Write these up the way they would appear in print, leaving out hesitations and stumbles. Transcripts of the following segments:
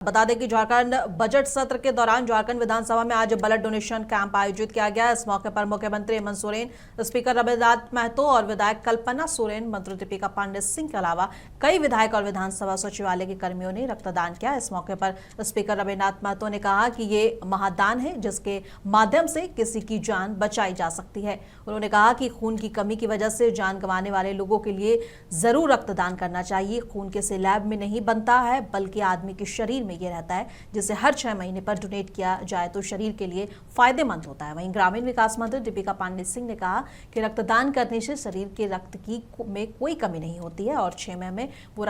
बता दें कि झारखंड बजट सत्र के दौरान झारखंड विधानसभा में आज ब्लड डोनेशन कैंप आयोजित किया गया। इस मौके पर मुख्यमंत्री हेमंत सोरेन, स्पीकर रविन्द्रनाथ महतो और विधायक कल्पना सोरेन, मंत्री दीपिका पांडे सिंह के अलावा कई विधायक और विधानसभा सचिवालय के कर्मियों ने रक्तदान किया। इस मौके पर स्पीकर रविन्द्रनाथ महतो ने कहा कि ये महादान है जिसके माध्यम से किसी की जान बचाई जा सकती है। उन्होंने कहा कि खून की कमी की वजह से जान गंवाने वाले लोगों के लिए जरूर रक्तदान करना चाहिए। खून किसी लैब में नहीं बनता है बल्कि आदमी के शरीर में ये रहता है, जिसे हर 6 महीने पर डोनेट किया जाए तो शरीर के लिए फायदेमंद होता है। वहीं ग्रामीण विकास मंत्री दीपिका पांडे सिंह ने कहा कि रक्तदान करने से शरीर के रक्त की में कोई कमी नहीं होती है और 6 माह में वो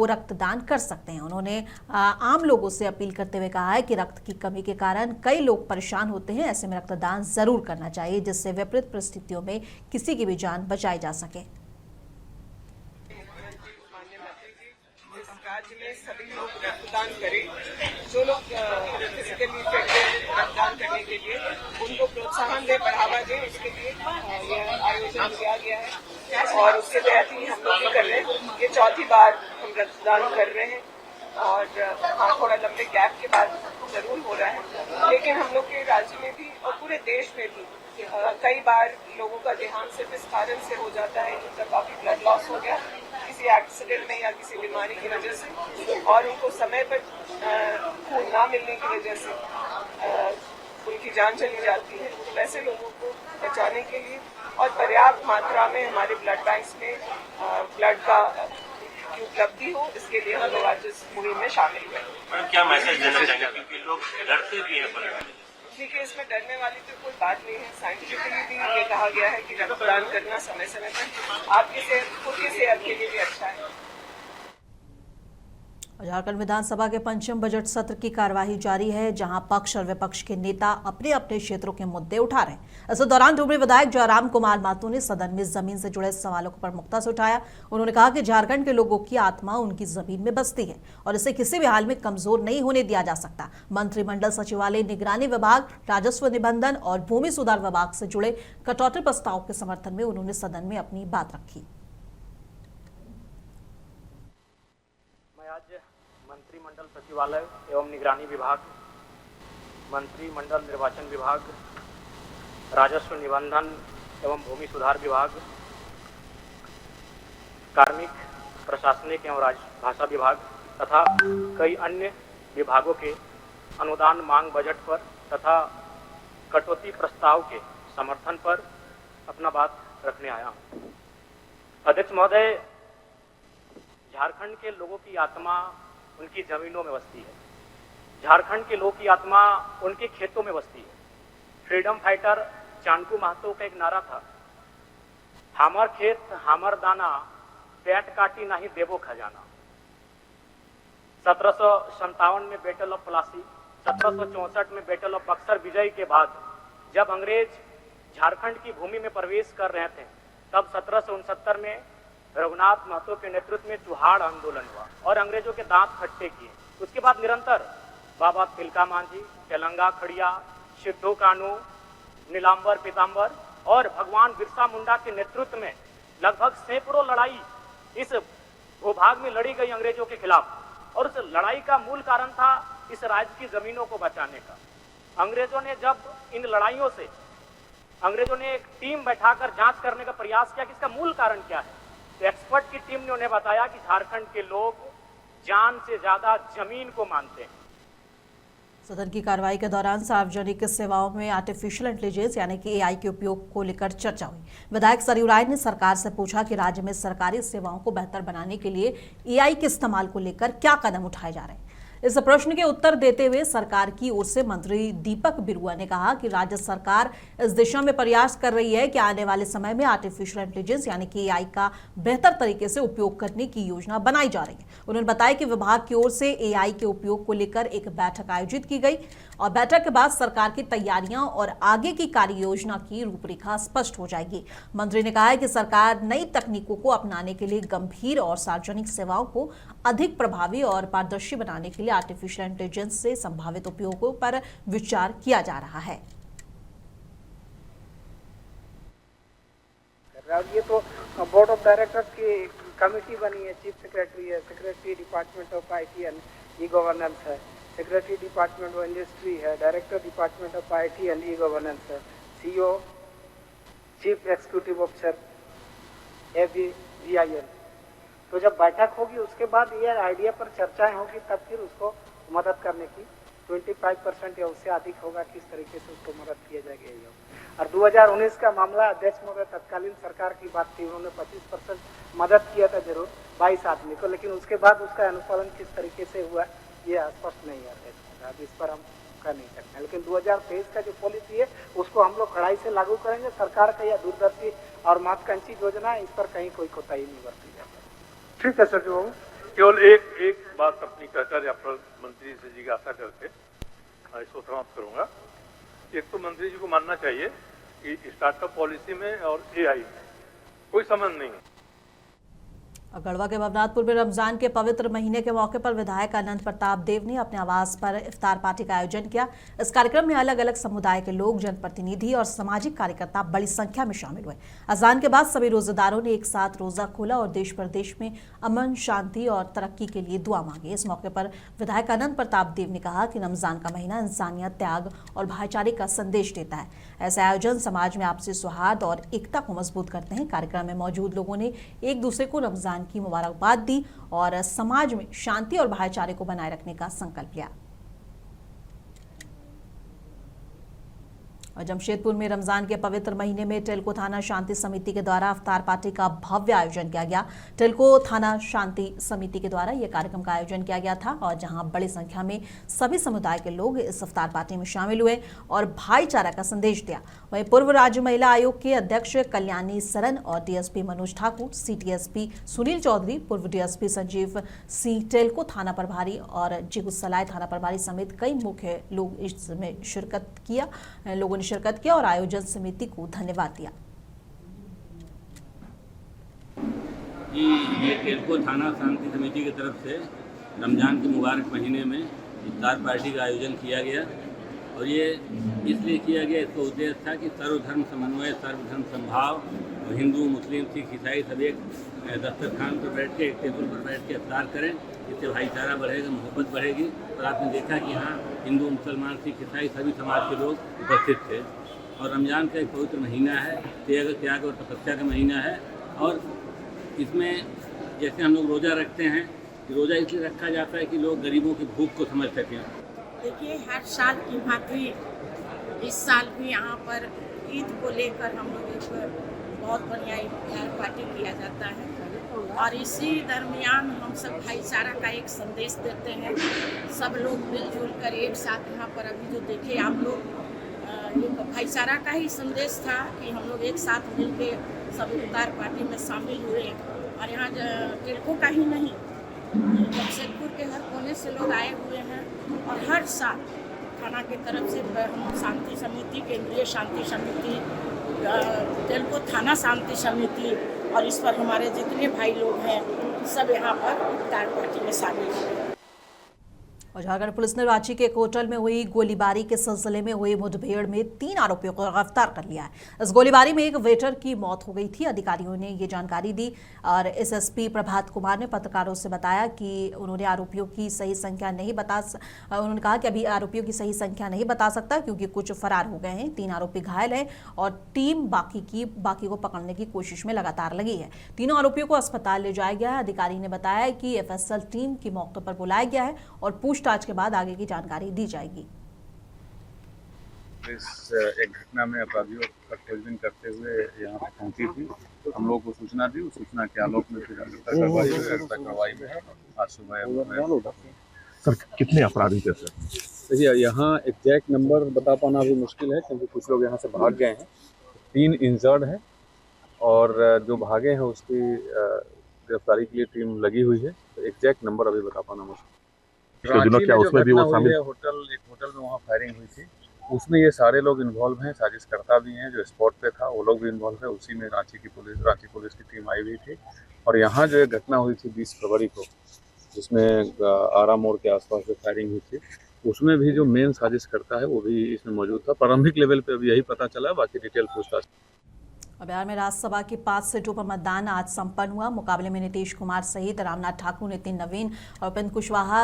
रक्तदान कर सकते हैं। उन्होंने आम लोगों से अपील करते हुए कहा है कि रक्त की कमी के कारण कई लोग परेशान होते हैं, ऐसे में रक्तदान जरूर करना चाहिए जिससे विपरीत परिस्थितियों में किसी की भी जान बचाई जा सके। राज्य में सभी लोग रक्तदान करें। जो लोग फिजिकली फिट हैं रक्तदान करने के लिए उनको प्रोत्साहन दे, बढ़ावा दें। उसके लिए यह आयोजन किया गया है और उसके तहत ही हम लोग भी कर रहे हैं। ये चौथी बार हम रक्तदान कर रहे हैं और हाँ, थोड़ा लंबे गैप के बाद जरूर हो रहा है, लेकिन हम लोग के राज्य में भी और पूरे देश में भी कई बार लोगों का देहांत सिर्फ इस कारण से हो जाता है जिनका काफी ब्लड लॉस हो गया किसी एक्सीडेंट में या किसी बीमारी की वजह से, और उनको समय पर खून ना मिलने की वजह से उनकी जान चली जाती है। तो ऐसे लोगों को बचाने के लिए और पर्याप्त मात्रा में हमारे ब्लड बैंक्स में ब्लड का की उपलब्धि हो, इसके लिए हम लोग आज इस मुहिम में शामिल हुए। मैडम, क्या मैसेज देना चाहेंगे, क्योंकि लोग डरते भी हैं? देखिए, इसमें डरने वाली तो कोई बात नहीं है। साइंटिफिकली भी ये कहा गया है कि रक्तदान करना समय समय पर आपकी सेहत, खुद की सेहत के लिए भी अच्छा है। झारखंड विधानसभा के पंचम बजट सत्र की कार्यवाही जारी है, जहां पक्ष और विपक्ष के नेता अपने अपने क्षेत्रों के मुद्दे उठा रहे हैं। इस दौरान डुमरी विधायक जयराम कुमार महतो ने सदन में जमीन से जुड़े सवालों को प्रमुखता से उठाया। उन्होंने कहा कि झारखंड के लोगों की आत्मा उनकी जमीन में बसती है और इसे किसी भी हाल में कमजोर नहीं होने दिया जा सकता। मंत्रिमंडल सचिवालय, निगरानी विभाग, राजस्व निबंधन और भूमि सुधार विभाग से जुड़े कटौती प्रस्ताव के समर्थन में उन्होंने सदन में अपनी बात रखी। मंत्रिमंडल सचिवालय एवं निगरानी विभाग, मंत्रिमंडल निर्वाचन विभाग, राजस्व निबंधन एवं भूमि सुधार विभाग, कार्मिक, प्रशासनिक एवं राजभाषा विभाग तथा कई अन्य विभागों के अनुदान मांग बजट पर तथा कटौती प्रस्ताव के समर्थन पर अपना बात रखने आया हूँ। अध्यक्ष महोदय, झारखंड के लोगों की आत्मा उनकी जमीनों में बसती है। झारखंड के लोगों की आत्मा उनके खेतों में बसती है। फ्रीडम फाइटर चाणकू महतो का एक नारा था, हमर खेत हमर दाना, पेट काटी नहीं देवो खजाना। 1757 में बैटल ऑफ प्लासी, 1764 में बैटल ऑफ बक्सर विजय के बाद जब अंग्रेज झारखंड की भूमि में प्रवेश कर रहे थे, तब 1769 में रघुनाथ महतो के नेतृत्व में चुहाड़ आंदोलन हुआ और अंग्रेजों के दांत खट्टे किए। उसके बाद निरंतर बाबा तिलका मांझी, तेलंगा खड़िया, सिद्धू कानू, नीलांबर पीतांबर और भगवान बिरसा मुंडा के नेतृत्व में लगभग सैकड़ों लड़ाई इस भूभाग में लड़ी गई अंग्रेजों के खिलाफ, और उस लड़ाई का मूल कारण था इस राज्य की जमीनों को बचाने का। अंग्रेजों ने जब इन लड़ाइयों से अंग्रेजों ने एक टीम बैठाकर जांच करने का प्रयास किया कि इसका मूल कारण क्या है, तो एक्सपर्ट की टीम ने उन्हें बताया कि झारखंड के लोग जान से ज्यादा जमीन को मानते हैं। सदन की कार्रवाई के दौरान सार्वजनिक सेवाओं में आर्टिफिशियल इंटेलिजेंस यानी कि एआई के उपयोग को लेकर चर्चा हुई। विधायक सरयू राय ने सरकार से पूछा कि राज्य में सरकारी सेवाओं को बेहतर बनाने के लिए एआई के इस्तेमाल को लेकर क्या कदम उठाए जा रहे हैं। इस प्रश्न के उत्तर देते हुए सरकार की ओर से मंत्री दीपक बिरुआ ने कहा कि राज्य सरकार इस दिशा में प्रयास कर रही है कि आने वाले समय में आर्टिफिशियल इंटेलिजेंस यानी कि एआई का बेहतर तरीके से उपयोग करने की योजना बनाई जा रही है। उन्होंने बताया कि विभाग की ओर से एआई के उपयोग को लेकर एक बैठक आयोजित की गई और बैठक के बाद सरकार की तैयारियां और आगे की कार्य योजना की रूपरेखा स्पष्ट हो जाएगी। मंत्री ने कहा है कि सरकार नई तकनीकों को अपनाने के लिए गंभीर और सार्वजनिक सेवाओं को अधिक प्रभावी और पारदर्शी बनाने के लिए आर्टिफिशियल इंटेलिजेंस से संभावित उपयोगों पर विचार किया जा रहा है। ये तो बोर्ड ऑफ डायरेक्टर्स की कमेटी बनी है, चीफ सेक्रेटरी है, secretary department of IT and e governance है, सेक्रेटरी डिपार्टमेंट ऑफ इंडस्ट्री है, director department of IT and e governance है, CEO chief executive officer ABGIL। तो जब बैठक होगी उसके बाद ये आइडिया पर चर्चाएं होगी, तब फिर उसको मदद करने की 25% या उससे अधिक होगा, किस तरीके से उसको मदद किया जाएगा यही होगा। और 2019 का मामला अध्यक्ष महोदय तत्कालीन सरकार की बात थी, उन्होंने 25% मदद किया था जरूर 22 आदमी को, लेकिन उसके बाद उसका अनुपालन किस तरीके से हुआ ये स्पष्ट नहीं है अध्यक्ष। अब इस पर हम कर नहीं सकते, लेकिन 2023 का जो पॉलिसी है उसको हम लोग कड़ाई से लागू करेंगे। सरकार का यह दूरदर्शी और महत्वाकांक्षी योजना है, इस पर कहीं कोई कोताही नहीं बरती जाती। ठीक है सर, जो केवल एक बात अपनी कहकर या मंत्री से जिज्ञासा करके इसको समाप्त करूंगा। एक तो मंत्री जी को मानना चाहिए कि स्टार्टअप पॉलिसी में और AI में कोई संबंध नहीं है। गढ़वा के भवनाथपुर में रमजान के पवित्र महीने के मौके पर विधायक अनंत प्रताप देव ने अपने आवास पर इफ्तार पार्टी का आयोजन किया। इस कार्यक्रम में अलग अलग समुदाय के लोग, जनप्रतिनिधि और सामाजिक कार्यकर्ता बड़ी संख्या में शामिल हुए। अजान के बाद सभी रोजेदारों ने एक साथ रोजा खोला और देश प्रदेश में अमन, शांति और तरक्की के लिए दुआ मांगी। इस मौके पर विधायक अनंत प्रताप देव ने कहा कि रमजान का महीना इंसानियत, त्याग और भाईचारे का संदेश देता है। ऐसे आयोजन समाज में आपसी सौहार्द और एकता को मजबूत करते हैं। कार्यक्रम में मौजूद लोगों ने एक दूसरे को रमजान की मुबारकबाद दी और समाज में शांति और भाईचारे को बनाए रखने का संकल्प लिया। और जमशेदपुर में रमजान के पवित्र महीने में टेल्को थाना शांति समिति के द्वारा इफ्तार पार्टी का भव्य आयोजन किया गया। टेल्को थाना शांति समिति के द्वारा यह कार्यक्रम का आयोजन किया गया था और जहां बड़ी संख्या में सभी समुदाय के लोग इस इफ्तार पार्टी में शामिल हुए और भाईचारा का संदेश दिया। वहीं पूर्व राज्य महिला आयोग के अध्यक्ष कल्याणी सरन और DSP मनोज ठाकुर, CTSP सुनील चौधरी, पूर्व DSP संजीव सिंह, टेल्को थाना प्रभारी और जिगुसलाई थाना प्रभारी समेत कई मुख्य लोग इसमें शिरकत किया और आयोजन समिति को धन्यवाद दिया। ये टेल्को थाना शांति समिति की तरफ से रमजान के मुबारक महीने में इफ्तार पार्टी का आयोजन किया गया और ये इसलिए किया गया, इसका उद्देश्य था कि सर्वधर्म समन्वय, सर्वधर्म समभाव, हिंदू, मुस्लिम, सिख, ईसाई सब एक दस्तरखान पर बैठ के, एक टेबल पर बैठ के इफ्तार करें। इससे भाईचारा बढ़ेगा, मोहब्बत बढ़ेगी। और आपने देखा कि यहाँ हिंदू, मुसलमान, सिख, ईसाई सभी समाज के लोग उपस्थित थे। और रमज़ान का एक पवित्र महीना है, त्याग और तपस्या का महीना है। और इसमें जैसे हम लोग रोज़ा रखते हैं, रोज़ा इसलिए रखा जाता है कि लोग गरीबों की भूख को समझ सकें। देखिए, हर साल की भांति इस साल भी यहाँ पर ईद को लेकर हम लोग एक बहुत बढ़िया इफ्तार पार्टी किया जाता है और इसी दरमियान हम सब भाईचारा का एक संदेश देते हैं। सब लोग मिलजुल कर एक साथ यहाँ पर अभी जो देखे आप लोग, एक भाईचारा का ही संदेश था कि हम लोग एक साथ मिल के सब इफ्तार पार्टी में शामिल हुए। और यहाँ टेल्को का ही नहीं, जमशेदपुर के हर कोने से लोग आए हुए हैं और हर साल थाना की तरफ से हम शांति समिति, केंद्रीय शांति समिति, टेल्को थाना शांति समिति और इस पर हमारे जितने भाई लोग हैं सब यहाँ पर इफ्तार पार्टी में शामिल हैं। और झारखंड पुलिस ने रांची के एक होटल में हुई गोलीबारी के सिलसिले में हुई मुठभेड़ में 3 आरोपियों को गिरफ्तार कर लिया है। इस गोलीबारी में एक वेटर की मौत हो गई थी। अधिकारियों ने ये जानकारी दी और SSP प्रभात कुमार ने पत्रकारों से बताया कि उन्होंने आरोपियों की सही संख्या नहीं उन्होंने कहा कि अभी आरोपियों की सही संख्या नहीं बता सकता क्योंकि कुछ फरार हो गए हैं। 3 आरोपी घायल हैं और टीम बाकी को पकड़ने की कोशिश में लगातार लगी है। तीनों आरोपियों को अस्पताल ले जाया गया है। अधिकारी ने बताया कि FSL टीम की मौके पर बुलाया गया है और पूछताछ के बाद आगे की जानकारी दी जाएगी। इस एक घटना में अपराधियों का खोजबीन करते हुए यहाँ पर पहुंची थी। हम लोग को सूचना दी, उस सूचना के आलोक में फिर कार्रवाई में आज सुबह। सर, कितने अपराधी थे सर? देखिए, यहाँ एग्जैक्ट नंबर बता पाना भी मुश्किल है क्योंकि कुछ लोग यहाँ से भाग गए हैं। 3 इंजर्ड हैं और जो भागे हैं उसकी गिरफ्तारी के लिए टीम लगी हुई है। तो एग्जैक्ट नंबर अभी बता पाना मुश्किल। क्या उसमें भी वो शामिल? एक होटल में वहाँ फायरिंग हुई थी, उसमें ये सारे लोग इन्वॉल्व हैं। साजिशकर्ता भी हैं, जो स्पॉट पे था वो लोग भी इन्वॉल्व है। उसी में रांची पुलिस की टीम आई हुई थी। और यहाँ जो एक घटना हुई थी 20 फरवरी को, जिसमें आरा मोड़ के आसपास जो फायरिंग हुई थी, उसमें भी जो मेन साजिशकर्ता है वो भी इसमें मौजूद था। प्रारंभिक लेवल पे अभी यही पता चला, बाकी डिटेल पूछताछ। बिहार में राज्यसभा की 5 सीटों पर मतदान आज संपन्न हुआ। मुकाबले में नीतीश कुमार सहित रामनाथ ठाकुर, नितिन नवीन और उपेंद्र कुशवाहा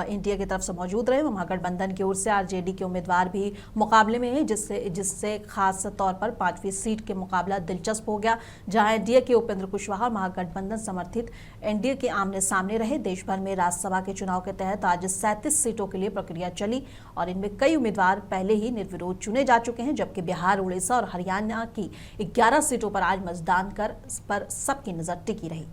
एनडीए की तरफ से मौजूद रहे। महागठबंधन की ओर से आरजेडी के उम्मीदवार भी मुकाबले में हैं, जिससे खास तौर पर 5वीं सीट के मुकाबला दिलचस्प हो गया, जहां एनडीए के उपेंद्र कुशवाहा और महागठबंधन समर्थित एनडीए के आमने सामने रहे। देश भर में राज्यसभा के चुनाव के तहत आज 37 सीटों के लिए प्रक्रिया चली और इनमें कई उम्मीदवार पहले ही निर्विरोध चुने जा चुके हैं, जबकि बिहार, उड़ीसा और हरियाणा की 11 सीटों पर आज मतदान पर सबकी नजर टिकी रही।